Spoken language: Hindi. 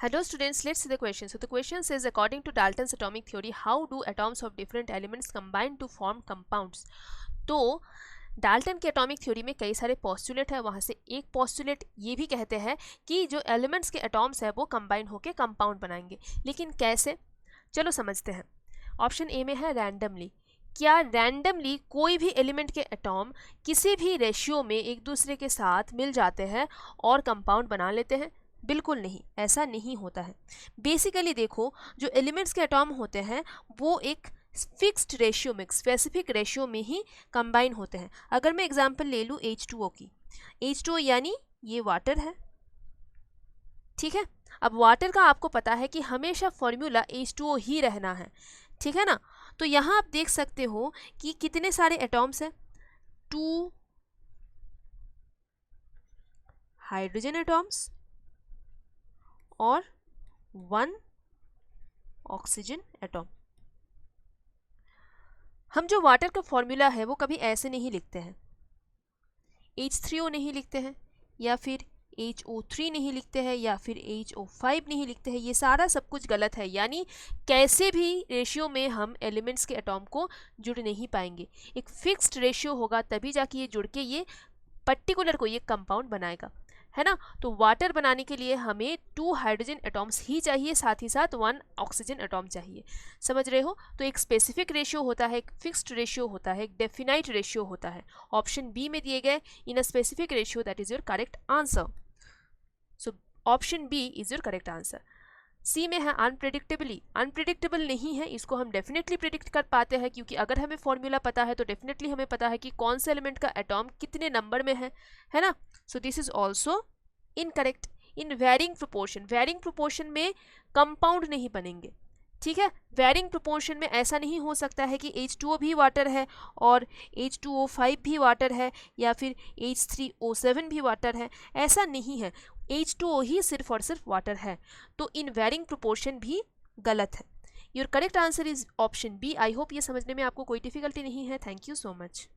Hello students, let's see the question. So the question says, according to Dalton's atomic theory, how do atoms of different elements combine to form compounds? तो डाल्टन के एटॉमिक थ्योरी में कई सारे पॉस्टुलेट है, वहाँ से एक पॉस्टुलेट ये भी कहते हैं कि जो एलिमेंट्स के एटॉम्स है वो कंबाइन होकर कंपाउंड बनाएंगे, लेकिन कैसे? चलो समझते हैं। ऑप्शन ए में है रैंडमली। क्या रैंडमली कोई भी एलिमेंट के एटॉम किसी भी रेशियो में एक दूसरे के साथ मिल जाते हैं और कंपाउंड बना लेते हैं? बिल्कुल नहीं, ऐसा नहीं होता है। बेसिकली देखो, जो एलिमेंट्स के एटॉम होते हैं वो एक फिक्स्ड रेशियो में, स्पेसिफिक रेशियो में ही कंबाइन होते हैं। अगर मैं एग्जांपल ले लूँ H2O की, H2O यानी ये वाटर है, ठीक है। अब वाटर का आपको पता है कि हमेशा फॉर्मूला H2O ही रहना है, ठीक है ना। तो यहाँ आप देख सकते हो कि कितने सारे एटॉम्स हैं, 2 हाइड्रोजन एटॉम्स और 1 ऑक्सीजन एटॉम। हम जो वाटर का फॉर्मूला है वो कभी ऐसे नहीं लिखते हैं, H3O नहीं लिखते हैं, या फिर HO3 नहीं लिखते हैं, या फिर HO5 नहीं लिखते हैं। ये सारा सब कुछ गलत है, यानी कैसे भी रेशियो में हम एलिमेंट्स के एटॉम को जुड़ नहीं पाएंगे। एक फिक्स्ड रेशियो होगा तभी जाके ये जुड़ के ये पर्टिकुलर को ये कंपाउंड बनाएगा, है ना। तो वाटर बनाने के लिए हमें 2 हाइड्रोजन एटॉम्स ही चाहिए, साथ ही साथ 1 ऑक्सीजन एटॉम चाहिए। समझ रहे हो? तो एक स्पेसिफिक रेशियो होता है, एक फिक्स्ड रेशियो होता है, एक डेफिनाइट रेशियो होता है। ऑप्शन बी में दिए गए in a specific ratio, that is your correct answer. So option B is your correct answer. C में है अनप्रेडिक्टेबली। अनप्रेडिक्टेबल नहीं है, इसको हम डेफिनेटली प्रिडिक्ट कर पाते हैं, क्योंकि अगर हमें फॉर्मूला पता है तो डेफिनेटली हमें पता है कि कौन से एलिमेंट का एटॉम कितने नंबर में है ना। So this is also incorrect. In varying proportion, varying proportion में कंपाउंड नहीं बनेंगे, ठीक है। वेरिंग प्रोपोर्शन में ऐसा नहीं हो सकता है कि H2O भी वाटर है और H2O5 भी वाटर है, या फिर H3O7 भी वाटर है, ऐसा नहीं है। H2O ही सिर्फ और सिर्फ वाटर है, तो इन वेरिंग प्रोपोर्शन भी गलत है। Your correct answer is option B. I hope ये समझने में आपको कोई डिफिकल्टी नहीं है। Thank you so much.